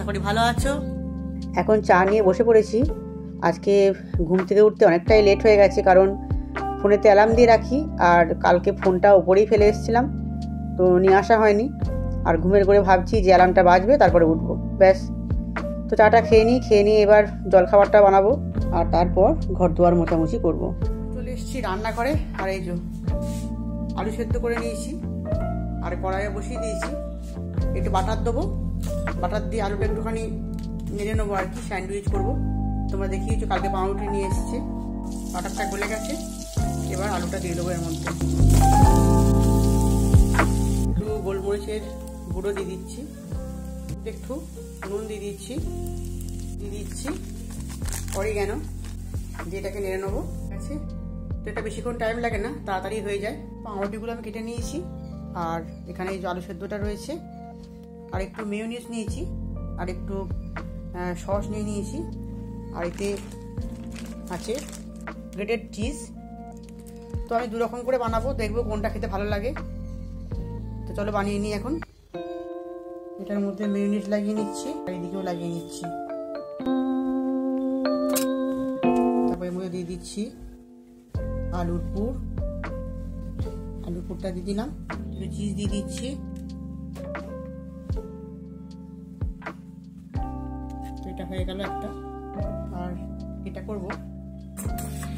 করি ভালো আছো। এখন চা নিয়ে বসে পড়েছি। আজকে ঘুম থেকে উঠতে অনেকটাই লেট হয়ে গেছে, কারণ ফোনেতে অ্যালার্ম দিয়ে রাখি, আর কালকে ফোনটা ওপরেই ফেলে এসেছিলাম, তো নিয়ে আসা হয়নি। আর ঘুমের করে ভাবছি যে অ্যালার্মটা বাজবে তারপরে উঠবো, ব্যাস। তো চাটা খেয়ে নিই, এবার জলখাবারটা বানাবো, আর তারপর ঘর দুয়ার মোছামুছি করবো। চলে এসেছি রান্নাঘরে, আর এই যে আলু সেদ্ধ করে নিয়েছি, আর কড়াইয়ে বসিয়ে দিয়েছি। একটু বাটার দেবো, বাটার দিয়ে আলুটা একটুখানি নেড়ে নেবো আর কি, স্যান্ডউইচ করবো। তোমরা দেখিয়েছো কালকে পাউরুটি নিয়ে এসেছে, বাটারটা গলে গেছে। এবার আলুটা দিয়ে দেবো এর মধ্যে। একটু গোলমরিচের গুঁড়ো দিয়ে দিচ্ছি, একটু নুন দিয়ে দিচ্ছি অরিগ্যানো, যেটাকে নেড়ে নেবো। ঠিক আছে, তো এটা বেশিক্ষণ টাইম লাগে না, তাড়াতাড়ি হয়ে যায়। পাউরুটিগুলো আমি কেটে নিয়েছি, আর এখানে এই যে আলু সেদ্ধটা রয়েছে, আর একটু মেয়োনিজ নিয়েছি, আর একটু সস নিয়েছি, আর এতে আছে গ্রেটেড চিজ। তো আমি দুরকম করে বানাবো, দেখবো কোনটা খেতে ভালো লাগে। তো চলো বানিয়ে নিই এখন। এটার মধ্যে মেয়োনিজ লাগিয়ে নিচ্ছি, আর এদিকেও লাগিয়ে নিচ্ছি। তারপর এর মধ্যে দিয়ে দিচ্ছি আলুর পুরটা দিয়ে দিলাম, একটু চিজ দিয়ে দিচ্ছি। তো এটা হয়ে গেল একটা। আর এটা করব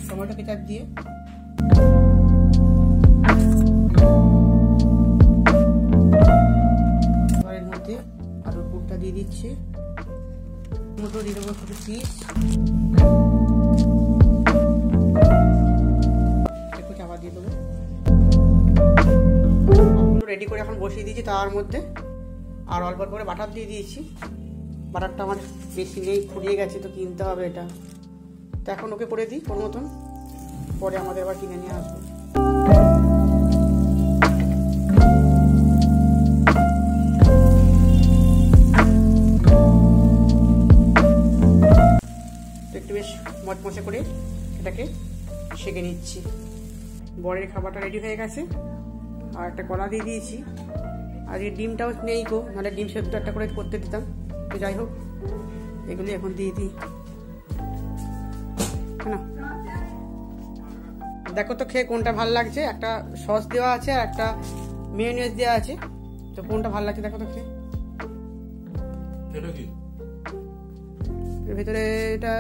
টমেটো কেচাপ দিয়ে। এর মধ্যে আলুর পুরটা দিয়ে দিচ্ছি, টমেটো দিয়ে দেবো, ছোটো চিজ, একটু চাপা দিয়ে দেবো। রেডি করে এখন বসিয়ে দিয়েছি তার মধ্যে, আর অল্প করে বাটার দিয়ে দিয়েছি। বাটারটা আমার বেশি নেই, ফুরিয়ে গেছে, তো কিনতে হবে এটা। তো এখন ওকে করে দিই ওর মতন, পরে আমাদের আবার কিনে নিয়ে আসবো। তো একটু বেশ মচমচে করে এটাকে সেঁকে নিচ্ছি। বরের খাবারটা রেডি হয়ে গেছে, আর একটা কলা দিয়ে দিয়েছি। আর এই ডিমটাও নেই গো, নাহলে ডিম সেদ্ধ একটা করে করতে দিতাম। তো যাই হোক, এগুলি এখন দিয়ে দিই। না, দেখো তো খেয়ে কোনটা ভালো লাগছে। একটা সস দেওয়া আছে আর একটা মেয়োনিজ দেওয়া আছে, তো কোনটা ভালো লাগছে দেখো তো খেয়ে। এর ভেতরে এটা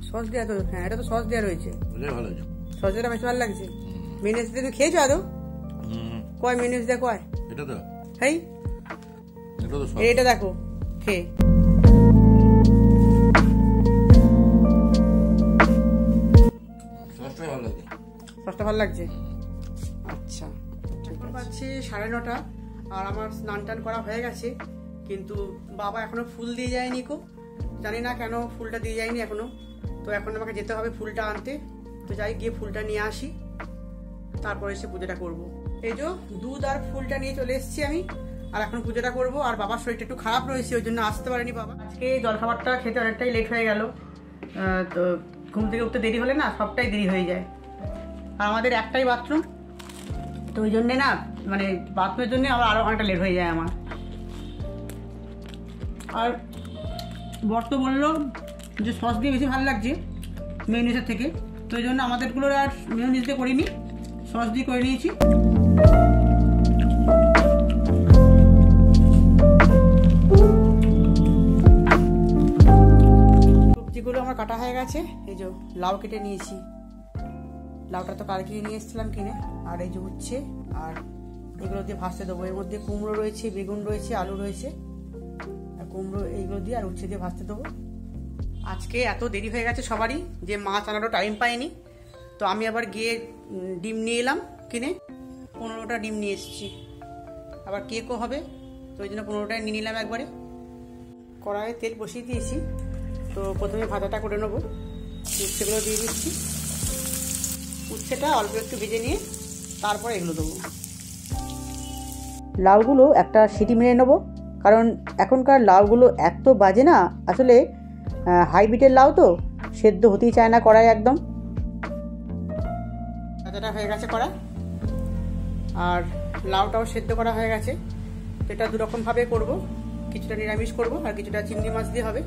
সস দেওয়া, তো হ্যাঁ এটা তো সস দেওয়া রয়েছে। সস দেওয়া বেশি ভালো লাগছে। মেয়োনিজ দিয়ে তুমি খেয়েছো আদৌ? কয় মেয়োনিজ দেয় কয়? এটা তো হেই, এটা দেখো খেয়ে। সসটা ভালো লাগছে। আচ্ছা, এখন পাচ্ছি 9:30, আর আমার স্নান টান করা হয়ে গেছে, কিন্তু বাবা এখনো ফুল দিয়ে যায়নি কো, জানি না কেন ফুলটা দিয়ে যায়নি এখনো। তো এখন আমাকে যেতে হবে ফুলটা আনতে। তো যাই, গিয়ে ফুলটা নিয়ে আসি, তারপরে এসে পুজোটা করবো। এই যে দুধ আর ফুলটা নিয়ে চলে এসেছি আমি, আর এখন পুজোটা করবো। আর বাবার শরীরটা একটু খারাপ রয়েছে, ওই জন্য আসতে পারেনি বাবা। আজকে জলখাবারটা খেতে অনেকটাই লেট হয়ে গেল। তো ঘুম থেকে উঠতে দেরি হলে না সবটাই দেরি হয়ে যায়। আর আমাদের একটাই বাথরুম, তো ওই জন্যে না, মানে বাথরুমের জন্যে আবার আরও অনেকটা লেট হয়ে যায় আমার। আর বর তো বললো যে সস দিয়ে বেশি ভালো লাগছে মেয়োনিজের থেকে, তো ওই জন্য আমাদেরগুলোর আর মেয়োনিজ দিয়ে করিনি, সস দিয়ে করে নিয়েছি। সবজিগুলো আমার কাটা হয়ে গেছে। এই যে লাউ কেটে নিয়েছি, লাউটা তো কালকে নিয়ে এসেছিলাম কিনে। আর এই যে উচ্ছে, আর এগুলো দিয়ে ভাজতে দেবো। এর মধ্যে কুমড়ো রয়েছে, বেগুন রয়েছে, আলু রয়েছে, আর কুমড়ো এইগুলো দিয়ে আর উচ্ছে দিয়ে ভাজতে দেবো। আজকে এত দেরি হয়ে গেছে সবারই, যে মাছ আনারও টাইম পাইনি। তো আমি আবার গিয়ে ডিম নিয়ে এলাম কিনে, 15টা ডিম নিয়ে এসেছি। আবার কেকও হবে, তো ওই জন্য 15টাই নিয়ে নিলাম একবারে। কড়াইয়ে তেল বসিয়ে দিয়েছি, তো প্রথমে ভাজাটা করে নেবো। উচ্ছেগুলো দিয়ে দিচ্ছি, উচ্ছেটা অল্প একটু ভেজে নিয়ে তারপরে এগুলো দেবো। লাউগুলো একটা সিটি মেরে নেবো, কারণ এখনকার লাউগুলো এত বাজে না, আসলে হাইব্রিডের লাউ তো সেদ্ধ হতেই চায় না কড়াই একদম। ভাজাটা হয়ে গেছে কড়া, আর লাউটাও সেদ্ধ করা হয়ে গেছে। তো এটা দুরকমভাবে করবো, কিছুটা নিরামিষ করব আর কিছুটা চিংড়ি মাছ দিয়ে হবে।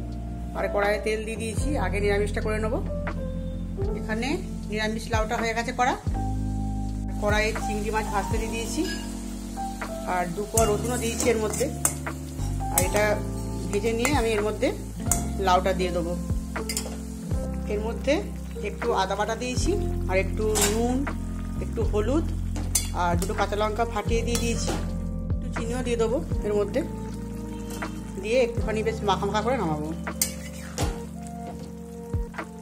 আর কড়াইয়ে তেল দিয়ে দিয়েছি, আগে নিরামিষটা করে নেব। এখানে নিরামিষ লাউটা হয়ে গেছে করা, কড়াইয়ে চিংড়ি মাছ ভাজতে দিয়ে দিয়েছি আর 2 কোয়া রসুনও দিয়েছি এর মধ্যে। আর এটা ভেজে নিয়ে আমি এর মধ্যে লাউটা দিয়ে দেবো। এর মধ্যে একটু আদা বাটা দিয়েছি আর একটু নুন, একটু হলুদ আর 2টো কাঁচা লঙ্কা ফাটিয়ে দিয়ে দিয়েছি। একটু চিনিও দিয়ে দেবো এর মধ্যে, দিয়ে একটুখানি বেশ মাখা মাখা করে নামাবো।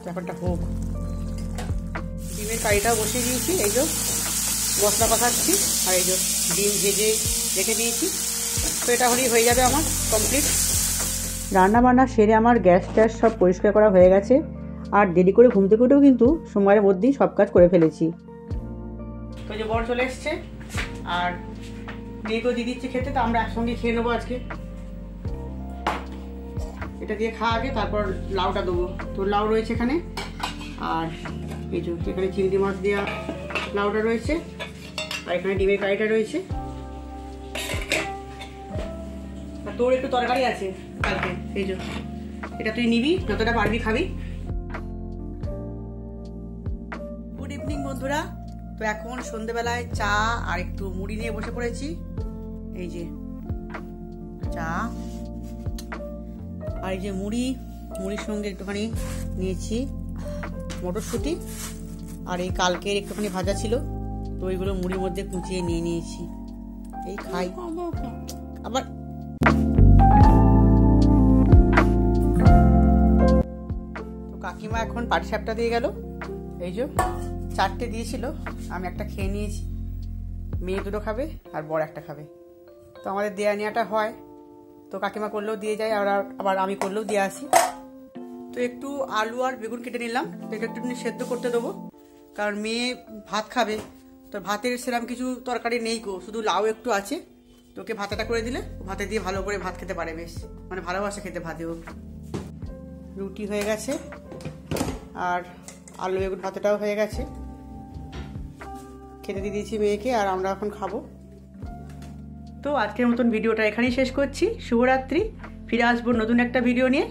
ব্যাপারটা হোক। ডিমের কারিটাও বসিয়ে দিয়েছি, এই যে মশলা কষাচ্ছি আর এই যে ডিম ভেজে রেখে দিয়েছি। তো এটা হলেই হয়ে যাবে আমার কমপ্লিট। রান্না বান্না সেরে আমার গ্যাস ট্যাস সব পরিষ্কার করা হয়ে গেছে। আর দেরি করে ঘুম থেকে উঠেও কিন্তু সময়ের মধ্যেই সব কাজ করে ফেলেছি। তো যে বর চলে এসছে আর মেয়েকেও দিয়ে দিচ্ছে খেতে, তো আমরা একসঙ্গে খেয়ে নেবো আজকে। এটা দিয়ে খাওয়া আগে, তারপর লাউটা দেবো। তো লাউ রয়েছে এখানে, আর এই যে এখানে চিংড়ি মাছ দেওয়া লাউটা রয়েছে, আর এখানে ডিমের কারিটা রয়েছে। আর তোর একটু তরকারি আছে কালকে, এই যে এটা তুই নিবি, যতটা পারবি খাবি। গুড ইভিনিং বন্ধুরা। তো এখন সন্ধ্যেবেলায় চা আর একটু মুড়ি নিয়ে বসে পড়েছি। এই যে চা আর এই যে মুড়ির সঙ্গে একটুখানি নিয়েছি মটরশুঁটি, আর এই কালকের একটুখানি ভাজা ছিল, তো ওইগুলো মুড়ির মধ্যে কুচিয়ে নিয়ে নিয়েছি। এই খাই আবার। তো কাকিমা এখন পাটিসাপটা দিয়ে গেল। এই যে 4টে দিয়েছিল, আমি একটা খেয়ে নিয়েছি, মেয়ে 2টো খাবে আর বড় একটা খাবে। তো আমাদের দেয়া নেওয়াটা হয়, তো কাকিমা করলেও দিয়ে যায়, আবার আমি করলেও দিয়ে আসি। তো একটু আলু আর বেগুন কেটে নিলাম, এটা একটু সেদ্ধ করতে দেবো, কারণ মেয়ে ভাত খাবে। তো ভাতের সেরকম কিছু তরকারি নেই গো, শুধু লাউ একটু আছে। তোকে ভাতাটা করে দিলে ভাতে দিয়ে ভালো করে ভাত খেতে পারে, বেশ মানে ভালোবাসে খেতে ভাতেও। রুটি হয়ে গেছে আর আলু বেগুন ভাতাটাও হয়ে গেছে, খেতে দিয়ে দিয়েছি মেয়েকে, আর আমরা এখন খাবো। তো আজকের মতন ভিডিওটা এখানেই শেষ করছি। শুভরাত্রি। ফিরে আসবো নতুন একটা ভিডিও নিয়ে।